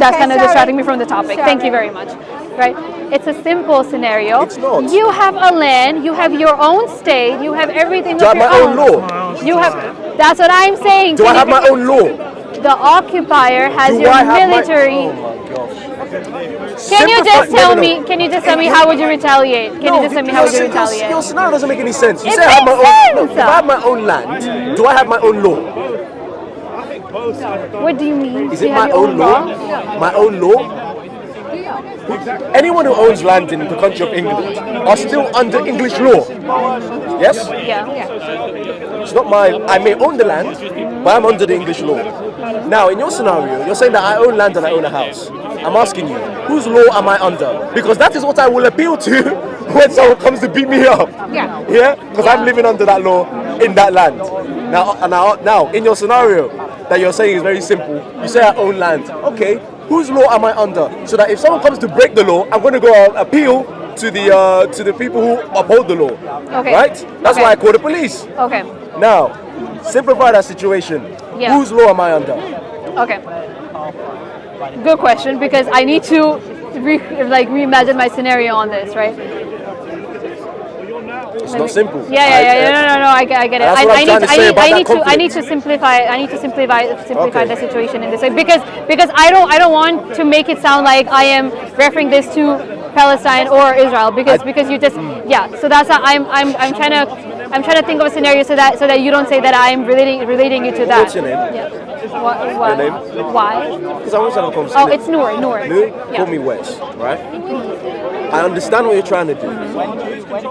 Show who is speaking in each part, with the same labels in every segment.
Speaker 1: That's kind of distracting me from the topic. Thank you very much. Right? It's a simple scenario.
Speaker 2: It's not.
Speaker 1: You have a land, you have your own state, you have everything
Speaker 2: Do I
Speaker 1: with
Speaker 2: have
Speaker 1: your
Speaker 2: my own law?
Speaker 1: You have. That's what I'm saying.
Speaker 2: Do I have my own law?
Speaker 1: The occupier has
Speaker 2: Do
Speaker 1: your
Speaker 2: I have
Speaker 1: military.
Speaker 2: Oh my gosh.
Speaker 1: Can you just tell
Speaker 2: No.
Speaker 1: me? Can you just tell me how would you retaliate? Can you just tell me how would you retaliate?
Speaker 2: Your scenario doesn't make any sense. You
Speaker 1: It
Speaker 2: say I have my
Speaker 1: makes
Speaker 2: own. No,
Speaker 1: sense.
Speaker 2: if I have my own land, do I have my own law?
Speaker 1: What do you mean?
Speaker 2: Is
Speaker 1: Do
Speaker 2: it
Speaker 1: you have
Speaker 2: my
Speaker 1: your
Speaker 2: own law? My own law? Anyone who owns land in the country of England are still under English law. Yes?
Speaker 1: Yeah.
Speaker 2: It's not I may own the land, but I'm under the English law. Now, in your scenario, you're saying that I own land and I own a house. I'm asking you, whose law am I under? Because that is what I will appeal to when someone comes to beat me up.
Speaker 1: Yeah.
Speaker 2: Yeah? Because I'm living under that law in that land. Now, in your scenario that you're saying is very simple, you say I own land. Okay, whose law am I under? So that if someone comes to break the law, I'm going to go appeal to the people who uphold the law.
Speaker 1: Okay.
Speaker 2: Right? That's
Speaker 1: Okay.
Speaker 2: why I call the police.
Speaker 1: Okay.
Speaker 2: Now, simplify that situation.
Speaker 1: Yeah.
Speaker 2: Whose law am I under?
Speaker 1: Okay. Good question, because I need to reimagine my scenario on this, right?
Speaker 2: It's not simple.
Speaker 1: Yeah. No. I get it.
Speaker 2: That's what I'm trying to say about that
Speaker 1: I
Speaker 2: conflict.
Speaker 1: need to simplify. I need to simplify
Speaker 2: Okay.
Speaker 1: the situation in this way, because I don't want to make it sound like I am referring this to Palestine or Israel, because you just So that's how I'm trying to think of a scenario so that you don't say that I'm relating you to that.
Speaker 2: What's your name?
Speaker 1: Yeah. What?
Speaker 2: Your name?
Speaker 1: Why?
Speaker 2: Because I want to have a conversation.
Speaker 1: Oh, it's Noor.
Speaker 2: Noor?
Speaker 1: Yeah.
Speaker 2: Call me Wes, right? I understand what you're trying to do.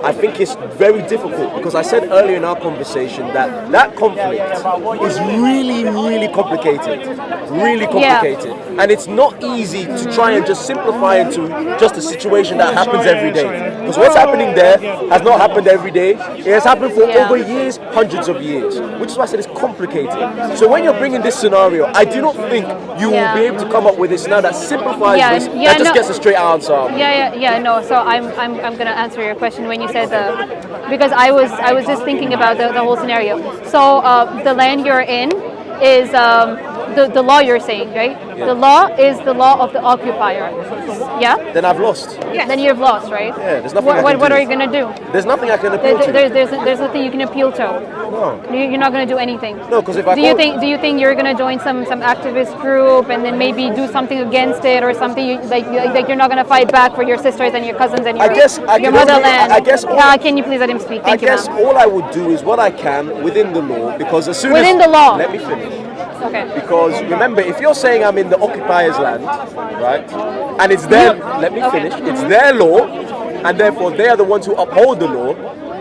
Speaker 2: I think it's very difficult because I said earlier in our conversation that conflict is really, really complicated. Really complicated. And it's not easy to try and just simplify into just a situation that happens every day. Because what's happening there has not happened every day. It has happened for over years, hundreds of years. Which is why I said it's complicated. So when you're bringing this scenario, I do not think you will be able to come up with this now that simplifies this, that just gets a straight answer.
Speaker 1: No. So I'm gonna answer your question when you said because I was just thinking about the whole scenario. So the land you're in is the law you're saying, right?
Speaker 2: Yeah.
Speaker 1: The law is the law of the occupier. Yeah.
Speaker 2: Then I've lost.
Speaker 1: Yeah. Then you've lost, right?
Speaker 2: Yeah. There's nothing.
Speaker 1: What are you gonna do?
Speaker 2: There's nothing I can appeal to.
Speaker 1: There's nothing you can appeal to.
Speaker 2: No.
Speaker 1: You're not gonna do anything.
Speaker 2: No, because if I
Speaker 1: do you think you're gonna join some activist group and then maybe do something against it or something like you're not gonna fight back for your sisters and your cousins and your motherland? Can you please let him speak? Thank you, ma'am.
Speaker 2: All I would do is what I can within the law, because as soon
Speaker 1: within
Speaker 2: as
Speaker 1: the law.
Speaker 2: Let me finish.
Speaker 1: Okay.
Speaker 2: Because remember, if you're saying I'm in the occupier's land, right, and it's their, let me finish, it's their law, and therefore they are the ones who uphold the law,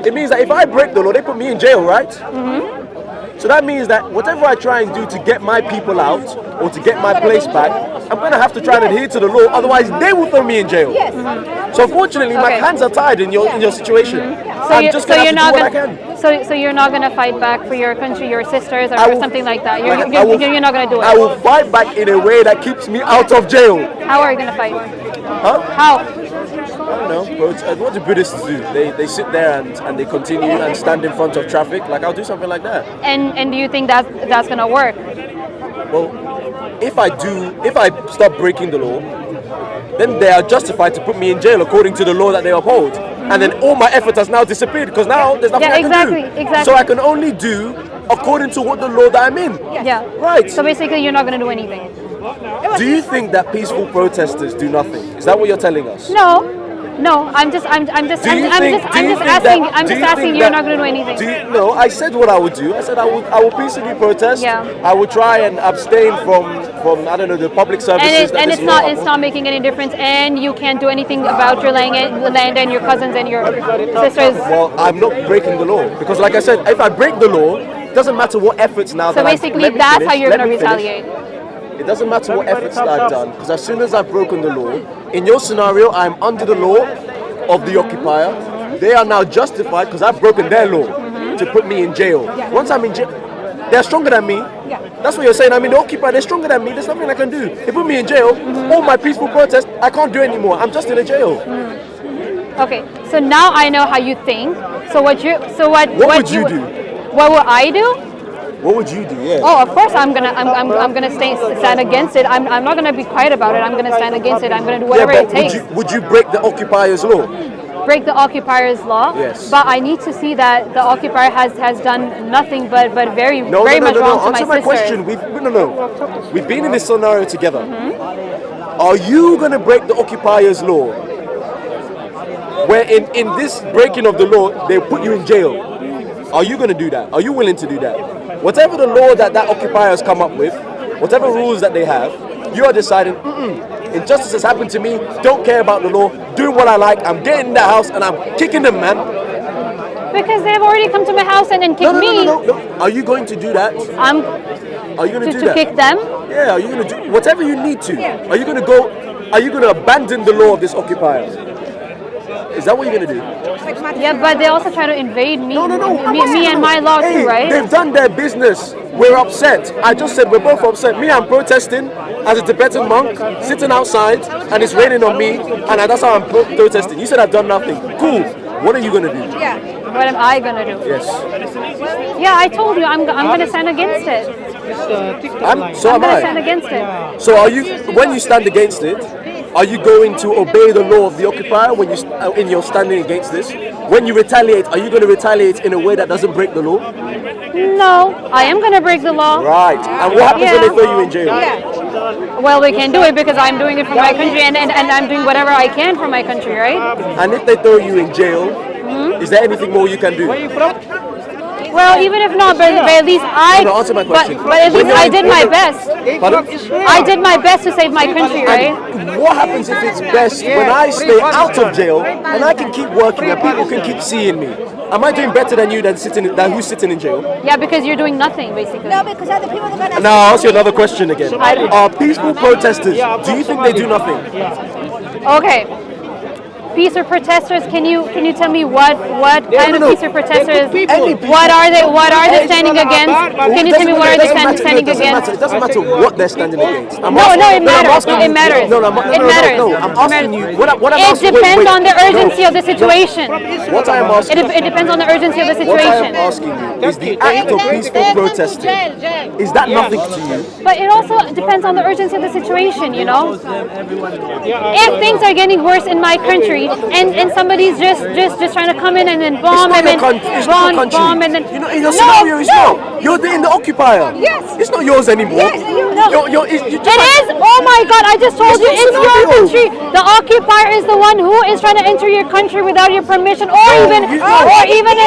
Speaker 2: it means that if I break the law, they put me in jail, right? So that means that whatever I try and do to get my people out or to get my place back, I'm going to have to try and adhere to the law, otherwise they will throw me in jail. So unfortunately, my hands are tied in your situation. I'm just going to have to do what I can.
Speaker 1: So you're not going to fight back for your country, your sisters, or something like that? You're not going to do it?
Speaker 2: I will fight back in a way that keeps me out of jail.
Speaker 1: How are you going to fight?
Speaker 2: Huh?
Speaker 1: How?
Speaker 2: I don't know. What do Buddhists do? They sit there and they continue and stand in front of traffic. Like, I'll do something like that.
Speaker 1: And do you think that's going to work?
Speaker 2: Well, if I stop breaking the law, then they are justified to put me in jail according to the law that they uphold. And then all my effort has now disappeared because now there's nothing I can do.
Speaker 1: Exactly.
Speaker 2: So I can only do according to what the law that I'm in.
Speaker 1: Yeah.
Speaker 2: Right.
Speaker 1: So basically you're not going to do anything.
Speaker 2: Do you think that peaceful protesters do nothing? Is that what you're telling us?
Speaker 1: No, I'm just asking you're not going to do anything.
Speaker 2: No, I said what I would do. I said I will peacefully protest.
Speaker 1: Yeah.
Speaker 2: I would try and abstain from I don't know, the public services.
Speaker 1: And it's not making any difference, and you can't do anything about your land and your cousins and your sisters.
Speaker 2: Well, I'm not breaking the law because, like I said, if I break the law, it doesn't matter what efforts now.
Speaker 1: So basically, that's how you're going to retaliate.
Speaker 2: It doesn't matter what efforts that I've done, because as soon as I've broken the law, in your scenario, I'm under the law of the occupier. They are now justified because I've broken their law to put me in jail. Once I'm in jail, they're stronger than me. That's what you're saying. I'm in the occupier, they're stronger than me. There's nothing I can do. They put me in jail. All my peaceful protests, I can't do anymore. I'm just in a jail.
Speaker 1: Okay, so now I know how you think. So what would you do? What would I do?
Speaker 2: What would you do? Yeah.
Speaker 1: Oh, of course I'm gonna stand against it. I'm not gonna be quiet about it. I'm gonna stand against it. I'm gonna do whatever it takes.
Speaker 2: Would you break the occupier's law?
Speaker 1: Break the occupier's law?
Speaker 2: Yes.
Speaker 1: But I need to see that the occupier has done nothing but very much wrong to my
Speaker 2: sister. Answer my question. We've been in this scenario together. Are you gonna break the occupier's law? Where in this breaking of the law, they put you in jail. Are you gonna do that? Are you willing to do that? Whatever the law that occupier has come up with, whatever rules that they have, you are deciding, injustice has happened to me, don't care about the law, doing what I like, I'm getting in the house and I'm kicking them, man.
Speaker 1: Because they've already come to my house and kicked me.
Speaker 2: No. Are you going to do that? Are you going to do that?
Speaker 1: To kick them?
Speaker 2: Yeah, are you going to do whatever you need to? Are you going to abandon the law of this occupier? Is that what you're going to do?
Speaker 1: Yeah, but they also try to invade me.
Speaker 2: No.
Speaker 1: Me and my law too, right?
Speaker 2: They've done their business. We're upset. I just said we're both upset. Me, I'm protesting as a Tibetan monk, sitting outside, and it's raining on me, and that's how I'm protesting. You said I've done nothing. Cool. What are you going to do?
Speaker 1: Yeah. What am I going to do?
Speaker 2: Yes.
Speaker 1: Yeah, I told you I'm going to stand against it.
Speaker 2: I'm going to
Speaker 1: stand against it.
Speaker 2: So when you stand against it, are you going to obey the law of the occupier when you're standing against this? When you retaliate, are you going to retaliate in a way that doesn't break the law?
Speaker 1: No, I am going to break the law.
Speaker 2: Right. And what happens when they throw you in jail?
Speaker 1: Well, we can do it because I'm doing it for my country and I'm doing whatever I can for my country, right?
Speaker 2: And if they throw you in jail, is there anything more you can do?
Speaker 1: Well, even if not, but at least
Speaker 2: answer my question.
Speaker 1: But at least I did my best.
Speaker 2: Pardon?
Speaker 1: I did my best to save my country, right?
Speaker 2: And what happens if it's best when I stay out of jail and I can keep working and people can keep seeing me? Am I doing better than you than who's sitting in jail?
Speaker 1: Yeah, because you're doing nothing, basically.
Speaker 3: No, because other people are going to...
Speaker 2: Now I'll ask you another question again. Are peaceful protesters, do you think they do nothing?
Speaker 1: Okay. Peaceful protesters, can you tell me what kind of peaceful protesters? What are they standing against? Can you tell me what are they standing against?
Speaker 2: It doesn't matter what they're standing against.
Speaker 1: No, it matters. It matters.
Speaker 2: No, I'm asking you.
Speaker 1: It depends on the urgency of the situation.
Speaker 2: What I am asking.
Speaker 1: It depends on the urgency of the
Speaker 2: What I
Speaker 1: situation.
Speaker 2: am asking you is the act of peaceful protesting. Is that nothing to you?
Speaker 1: But it also depends on the urgency of the situation, you know? If things are getting worse in my country and somebody's just trying to come in and then bomb and then bomb and then...
Speaker 2: You know, in your scenario, it's not. You're in the occupier.
Speaker 3: Yes.
Speaker 2: It's not yours anymore.
Speaker 3: Yes,
Speaker 1: It is? Oh my God, I just told you, it's your country. The occupier is the one who is trying to enter your country without your permission or even in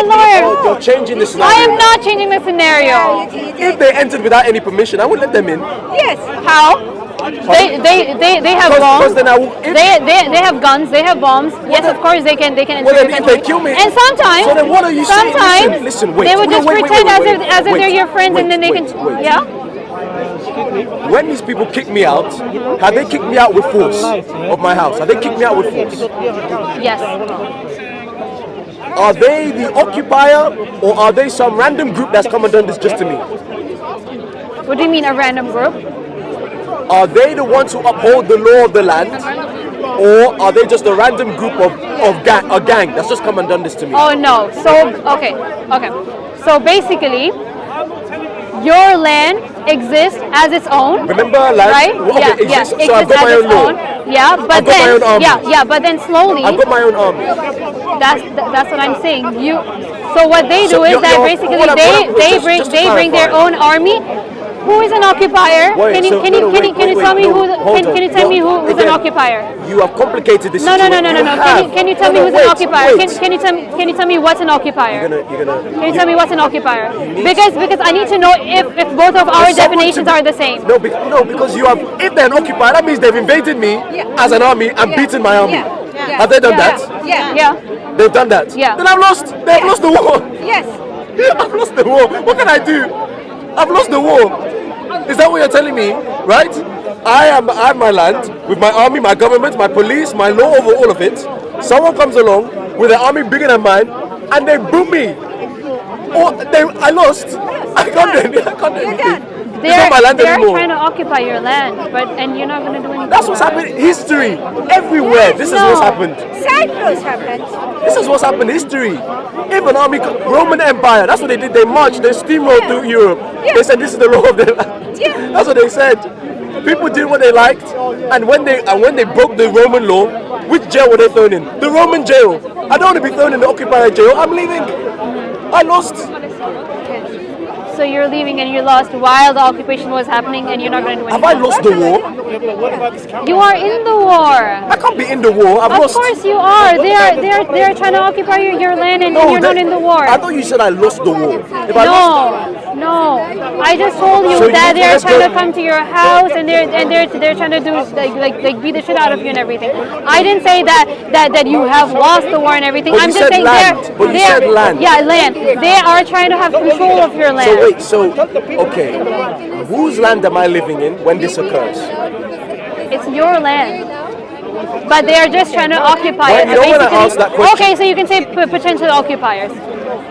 Speaker 1: lawyer.
Speaker 2: You're changing the scenario.
Speaker 1: I am not changing the scenario.
Speaker 2: If they entered without any permission, I would let them in.
Speaker 3: Yes.
Speaker 1: How? They have bombs. They have guns. They have bombs. Yes, of course they can enter
Speaker 2: Well,
Speaker 1: your
Speaker 2: then if
Speaker 1: country.
Speaker 2: they kill me,
Speaker 1: And sometimes,
Speaker 2: so then what are you saying?
Speaker 1: sometimes
Speaker 2: Listen, wait.
Speaker 1: they would just pretend as if they're your friends,
Speaker 2: wait,
Speaker 1: and then they
Speaker 2: wait,
Speaker 1: can.
Speaker 2: wait.
Speaker 1: Yeah.
Speaker 2: When these people kick me out, have they kicked me out with force of my house? Have they kicked me out with force?
Speaker 1: Yes.
Speaker 2: Are they the occupier or are they some random group that's come and done this just to me?
Speaker 1: What do you mean a random group?
Speaker 2: Are they the ones who uphold the law of the land, or are they just a random group of a gang that's just come and done this to me?
Speaker 1: Oh no. So okay. So basically, your land exists as its own.
Speaker 2: Remember land?
Speaker 1: Right?
Speaker 2: Okay,
Speaker 1: Yeah.
Speaker 2: so I've got my own law.
Speaker 1: Yeah, but
Speaker 2: I've got my own army.
Speaker 1: yeah, but then slowly.
Speaker 2: I've got my own army.
Speaker 1: That's what I'm saying. So what they do is that basically they bring their own army. Who is an occupier? Can you tell me who's an occupier?
Speaker 2: You have complicated this
Speaker 1: No.
Speaker 2: situation.
Speaker 1: Can you tell me who's an occupier? Can you tell me what's an occupier? Can you tell me what's an occupier? Because I need to know if both of our definitions are the same.
Speaker 2: No, because you have. If they're an occupier, that means they've invaded me as an army and beaten my army. Have they done that?
Speaker 1: Yeah.
Speaker 2: They've done that.
Speaker 1: Yeah.
Speaker 2: Then I've lost. They've lost the war.
Speaker 3: Yes.
Speaker 2: I've lost the war. What can I do? I've lost the war. Is that what you're telling me? Right? I have my land with my army, my government, my police, my law over all of it. Someone comes along with an army bigger than mine and they boom me. I lost. I can't do anything. It's not my land
Speaker 1: they're
Speaker 2: anymore.
Speaker 1: trying to occupy your land, and you're not going to do anything.
Speaker 2: That's what's happening. History everywhere. This is what's happened.
Speaker 3: Cyprus happened.
Speaker 2: This is what's happened in history. If an army, Roman Empire, that's what they did. They marched, they steamrolled through Europe. They said this is the law of the land. That's what they said. People did what they liked, and when they broke the Roman law, which jail were they thrown in? The Roman jail. I don't want to be thrown in the occupier jail. I'm leaving. I lost.
Speaker 1: So you're leaving and you lost while the occupation was happening, and you're not going to do anything.
Speaker 2: Have I lost the war?
Speaker 1: You are in the war.
Speaker 2: I can't be in the war. I've lost.
Speaker 1: Of course you are. They're trying to occupy your land, and you're not in the war.
Speaker 2: I thought you said I lost the war.
Speaker 1: No. I just told you that they're trying to come to your house, and they're trying to do like beat the shit out of you and everything. I didn't say that you have lost the war and everything.
Speaker 2: But
Speaker 1: I'm just saying
Speaker 2: you said land.
Speaker 1: Yeah, land. They are trying to have control of your land.
Speaker 2: Okay, whose land am I living in when this occurs?
Speaker 1: It's your land. But they are just trying to occupy it.
Speaker 2: You don't want to ask that question.
Speaker 1: Okay, so you can say potential occupiers.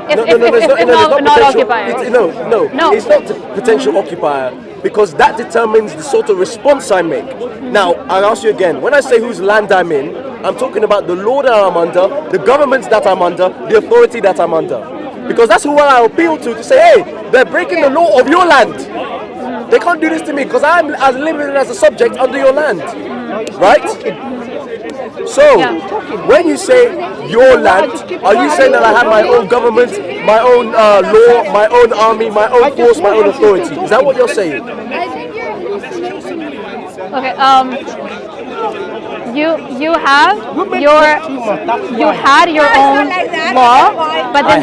Speaker 2: It's
Speaker 1: not occupiers.
Speaker 2: No, it's not the potential occupier, because that determines the sort of response I make. Now, I'll ask you again, when I say whose land I'm in, I'm talking about the law that I'm under, the government that I'm under, the authority that I'm under. Because that's who I appeal to say, hey, they're breaking the law of your land. They can't do this to me because I'm as limited as a subject under your land. Right? So, when you say your land, are you saying that I have my own government, my own law, my own army, my own force, my own authority? Is that what you're saying?
Speaker 3: Okay,
Speaker 1: you had your own law, but then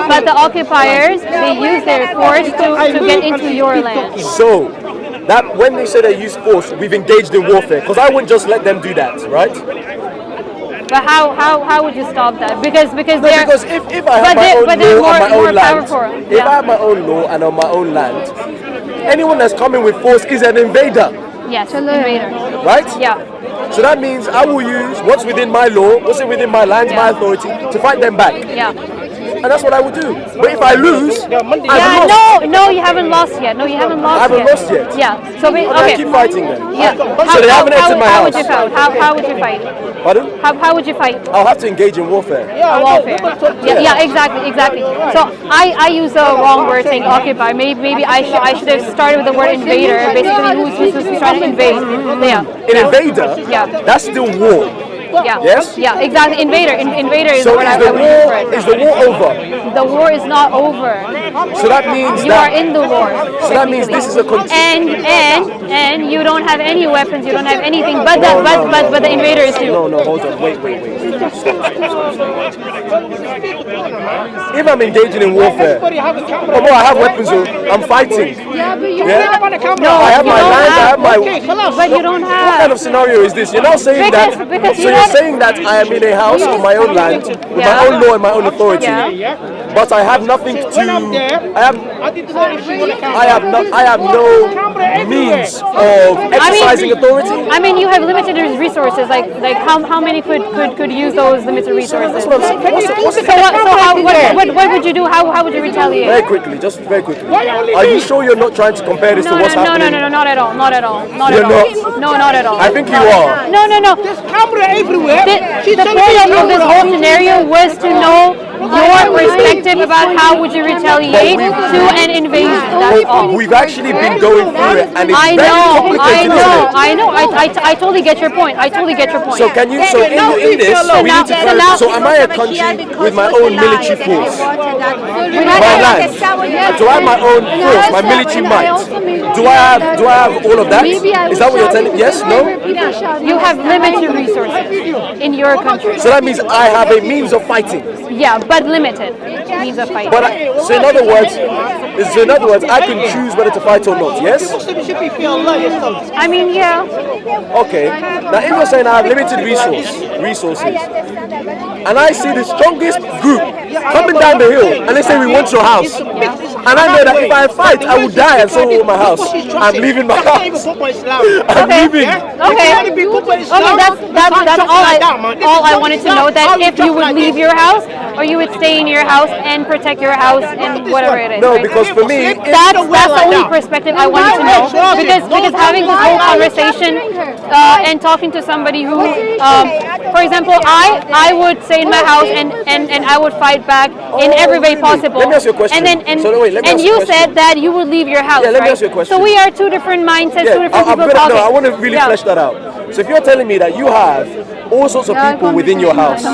Speaker 1: but the occupiers, they use their force to get into your land.
Speaker 2: So that when they say they use force, we've engaged in warfare, because I wouldn't just let them do that, right?
Speaker 1: But how would you stop that? Because
Speaker 2: if I have my own law on my own land, if I have my own law and on my own land, anyone that's coming with force is an invader.
Speaker 1: Yes, invader.
Speaker 2: Right?
Speaker 1: Yeah.
Speaker 2: So that means I will use what's within my law, what's within my land, my authority, to fight them back.
Speaker 1: Yeah.
Speaker 2: And that's what I would do. But if I lose, I've lost.
Speaker 1: No, you haven't lost yet. No, you haven't lost
Speaker 2: I haven't lost yet.
Speaker 1: Yeah. So okay.
Speaker 2: I keep fighting them.
Speaker 1: Yeah.
Speaker 2: So they haven't entered my house.
Speaker 1: How would you fight?
Speaker 2: Pardon?
Speaker 1: How would you fight?
Speaker 2: I'll have to engage in warfare.
Speaker 1: Warfare. Yeah, exactly. So I use the wrong word saying occupy. Maybe I should have started with the word invader. Basically, who's trying to invade? Yeah.
Speaker 2: An invader?
Speaker 1: Yeah.
Speaker 2: That's still war.
Speaker 1: Yeah.
Speaker 2: Yes?
Speaker 1: Yeah, exactly. Invader is
Speaker 2: so
Speaker 1: what I would use for it.
Speaker 2: Is the war over?
Speaker 1: The war is not over.
Speaker 2: So that means
Speaker 1: you are in the war.
Speaker 2: So that means this is a
Speaker 1: and you don't have any weapons. You don't have anything. But the invaders do.
Speaker 2: No, hold on. Wait. If I'm engaging in warfare, I have weapons. I'm fighting.
Speaker 3: Yeah, but you
Speaker 1: No,
Speaker 2: I have my land. I have my.
Speaker 1: But you don't have.
Speaker 2: What kind of scenario is this? You're not saying that.
Speaker 1: Because
Speaker 2: So you're saying that I am in a house on my own land, with my own law and my own authority, but I have nothing to. I have no means of exercising authority.
Speaker 1: I mean, you have limited resources. Like how many could use those limited resources?
Speaker 2: That's what I'm saying.
Speaker 1: What would you do? How would you retaliate?
Speaker 2: Very quickly. Are you sure you're not trying to compare this to what's happening?
Speaker 1: No, not at all. Not at all. No, not at all.
Speaker 2: I think you are.
Speaker 1: No.
Speaker 3: There's camera everywhere.
Speaker 1: The point of this whole scenario was to know your perspective about how would you retaliate to an invasion. That's all.
Speaker 2: We've actually been going through it, and it's very complicated.
Speaker 1: I know. I totally get your point.
Speaker 2: So can you? So in this, we need to clarify. So am I a country with my own military force? My land. Do I have my own force, my military might? Do I have all of that? Is that what you're telling me? Yes? No?
Speaker 1: You have limited resources in your country.
Speaker 2: So that means I have a means of fighting.
Speaker 1: Yeah, but limited means of fighting.
Speaker 2: So in other words, I can choose whether to fight or not. Yes?
Speaker 1: I mean, yeah.
Speaker 2: Okay. Now, if you're saying I have limited resources, and I see the strongest group coming down the hill, and they say we want your house, And I know that if I fight, I will die, and so will my house. I'm leaving my house. I'm leaving.
Speaker 1: Okay, that's all I wanted to know, that if you would leave your house or you would stay in your house and protect your house and whatever it is.
Speaker 2: No,
Speaker 1: right?
Speaker 2: because for me,
Speaker 1: that's the only perspective I wanted to know, because having this whole conversation and talking to somebody who, for example, I would stay in my house and I would fight back in every way possible.
Speaker 2: Let me ask you a question.
Speaker 1: And you said that you would leave your house,
Speaker 2: let me
Speaker 1: right?
Speaker 2: ask you a question.
Speaker 1: So we are two different mindsets, two different people talking.
Speaker 2: No, I want to really flesh that out. So if you're telling me that you have all sorts of people within your house,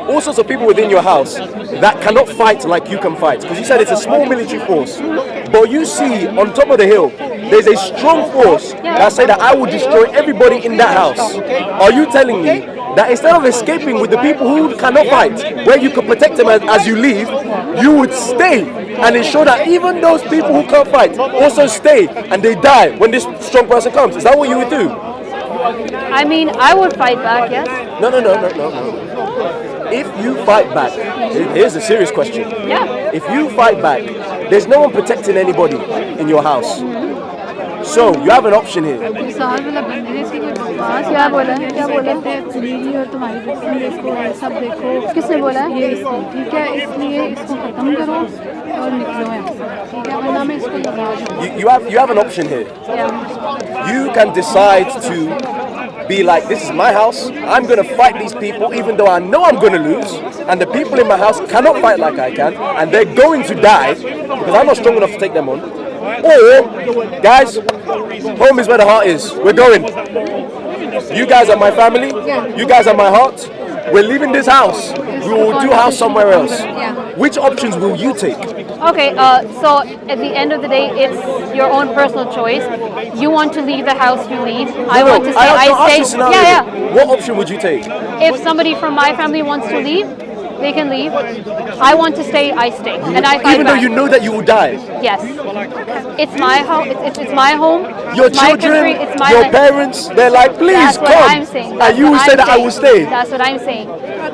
Speaker 2: all sorts of people within your house that cannot fight like you can fight, because you said it's a small military force, but you see on top of the hill there's a strong force that say that I will destroy everybody in that house. Are you telling me that instead of escaping with the people who cannot fight, where you could protect them as you leave, you would stay and ensure that even those people who can't fight also stay and they die when this strong person comes? Is that what you would do?
Speaker 1: I mean, I would fight back, yes.
Speaker 2: No. If you fight back, here's a serious question.
Speaker 1: Yeah.
Speaker 2: If you fight back, there's no one protecting anybody in your house. So you have an option here.
Speaker 1: क्या बोला?
Speaker 4: बीवी और तुम्हारी बच्ची देखो, सब देखो।
Speaker 1: किसने बोला?
Speaker 4: ये ठीक है, इसलिए इसको खत्म करो और निकलो यहाँ से, ठीक है? वरना मैं इसको लगा दूँ।
Speaker 2: You have an option here.
Speaker 1: Yeah.
Speaker 2: You can decide to be like, this is my house, I'm going to fight these people even though I know I'm going to lose, and the people in my house cannot fight like I can, and they're going to die because I'm not strong enough to take them on. Or, guys, home is where the heart is. We're going. You guys are my family. You guys are my heart. We're leaving this house. We will do house somewhere else. Which options will you take?
Speaker 1: Okay, so at the end of the day, it's your own personal choice. You want to leave the house, you leave. I want to stay, I stay. Yeah.
Speaker 2: What option would you take?
Speaker 1: If somebody from my family wants to leave, they can leave. I want to stay, I stay. And I fight
Speaker 2: Even though
Speaker 1: back.
Speaker 2: you know that you will die?
Speaker 1: Yes. It's my home. It's my home.
Speaker 2: Your
Speaker 1: it's my
Speaker 2: children,
Speaker 1: country, it's my
Speaker 2: your
Speaker 1: land.
Speaker 2: parents, they're like, please
Speaker 1: That's
Speaker 2: come.
Speaker 1: what I'm saying. That's
Speaker 2: And you
Speaker 1: what
Speaker 2: will say
Speaker 1: I'm
Speaker 2: that I
Speaker 1: saying.
Speaker 2: will stay.
Speaker 1: That's what I'm saying.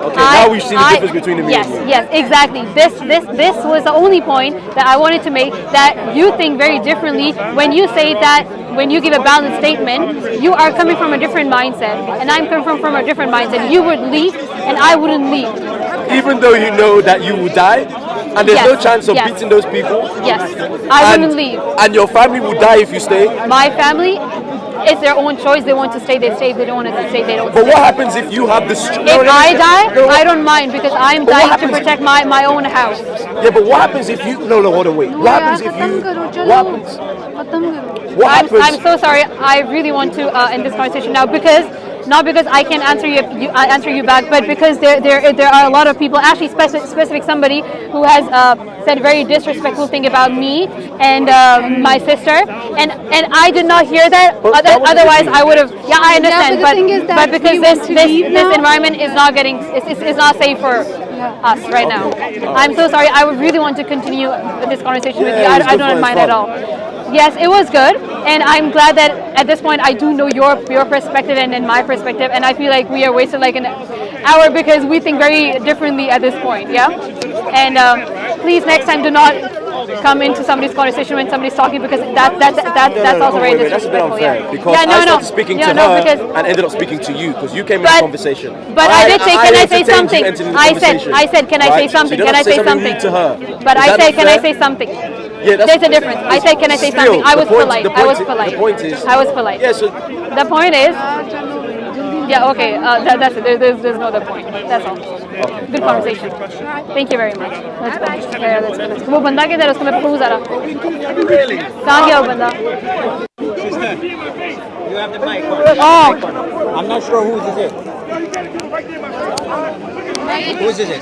Speaker 2: Okay, now we see the difference between the me and you.
Speaker 1: Yes, exactly. This was the only point that I wanted to make, that you think very differently when you say that, when you give a balanced statement, you are coming from a different mindset, and I'm coming from a different mindset. You would leave, and I wouldn't leave.
Speaker 2: Even though you know that you will die, and there's no chance of beating those people.
Speaker 1: Yes, I wouldn't leave.
Speaker 2: And your family will die if you stay.
Speaker 1: My family, it's their own choice. They want to stay, they stay. If they don't want to stay, they don't.
Speaker 2: But what happens if you have this?
Speaker 1: If I die, I don't mind, because I'm dying to protect my own house.
Speaker 2: Yeah, but what happens if you? No, hold on, wait. What happens if you? What happens? What happens?
Speaker 1: I'm so sorry. I really want to end this conversation now, because not because I can answer you back, but because there are a lot of people, actually specific somebody who has said very disrespectful thing about me and my sister, and I did not hear that. Otherwise, I would have. Yeah, I understand, but because this environment is not getting, it's not safe for us right now. I'm so sorry. I would really want to continue this conversation with you. I don't mind at all. Yes, it was good, and I'm glad that at this point I do know your perspective and my perspective, and I feel like we are wasted like an hour because we think very differently at this point. Yeah, and please next time do not come into somebody's conversation when somebody's talking, because that's also very disrespectful.
Speaker 2: That's a bit unfair, because I started speaking to her and ended up speaking to you because you came in the conversation.
Speaker 1: But I did say, can I say something? I said, can I say something? Can I say something?
Speaker 2: To her.
Speaker 1: But I said, can I say something?
Speaker 2: Yeah,
Speaker 1: there's a difference. I said, can I say something? I was polite.
Speaker 2: The point is.
Speaker 1: I was polite.
Speaker 2: Yeah, so
Speaker 1: the point is. Yeah. Okay. That's it. There's no other point. That's all. Okay. Good conversation. Thank you very much. Let's go. Okay, let's go. वो बंदा किधर है? उसको मैं पकड़ूँ ज़रा. कहाँ गया वो बंदा?
Speaker 5: You have the mic.
Speaker 1: Oh.
Speaker 5: I'm not sure whose is it. Whose is it?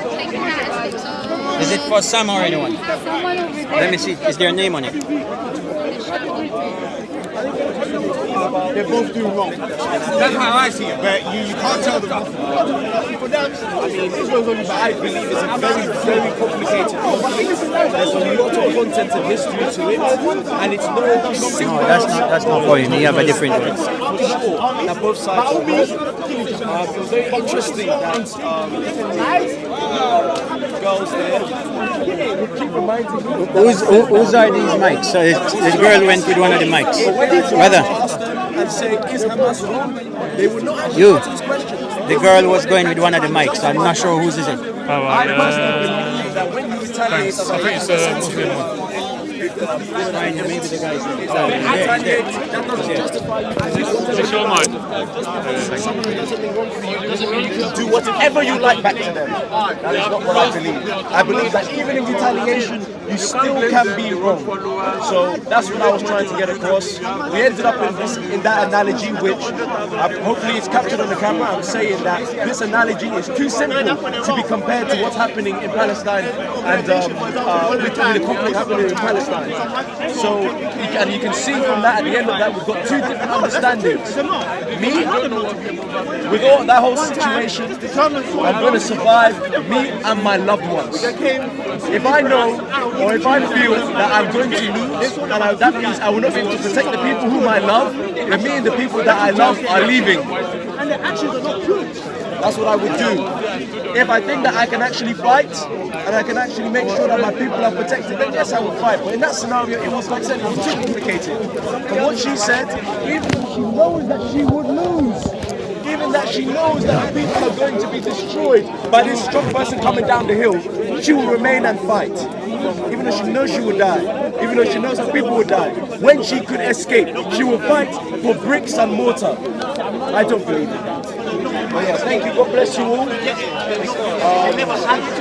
Speaker 5: Is it for Sam or anyone? Let me see. Is there a name on it?
Speaker 6: They both do wrong. That's how I see it, but you can't tell them. For them, I mean, Israel's only, but I believe it's a very, very complicated conflict. There's a lot of content and history to it, and it's not simple.
Speaker 5: No, that's not for him. You have a different one.
Speaker 6: Now both sides are wrong. It was very interesting that
Speaker 2: girls there. Keep reminding me.
Speaker 5: Whose are these mics? So this girl went with one of the mics. Brother,
Speaker 2: And say, is Hamas wrong? They would not answer
Speaker 5: you.
Speaker 2: these questions.
Speaker 5: The girl was going with one of the mics. So I'm not sure whose is it.
Speaker 2: I personally believe that when you retaliate,
Speaker 7: I think it's a Muslim one.
Speaker 5: Maybe the guy
Speaker 7: Is it your mic?
Speaker 2: do whatever you like back to them. That is not what I believe. I believe that even in retaliation, you still can be wrong. So that's what I was trying to get across. We ended up in that analogy, which hopefully is captured on the camera. I'm saying that this analogy is too simple to be compared to what's happening in Palestine and with the conflict happening in Palestine. So, and you can see from that, at the end of that, we've got two different understandings. Me, with all that whole situation, I'm going to survive, me and my loved ones. If I know, or if I feel that I'm going to lose, and that means I will not be able to protect the people whom I love, then me and the people that I love are leaving. And the actions are not good. That's what I would do. If I think that I can actually fight, and I can actually make sure that my people are protected, then yes, I will fight. But in that scenario, it was, like I said, it was too complicated. From what she said, even though she knows that she would lose, even that she knows that her people are going to be destroyed by this strong person coming down the hill, she will remain and fight. Even though she knows she will die, even though she knows her people will die, when she could escape, she will fight for bricks and mortar. I don't believe in that. But yeah, thank you. God bless you all.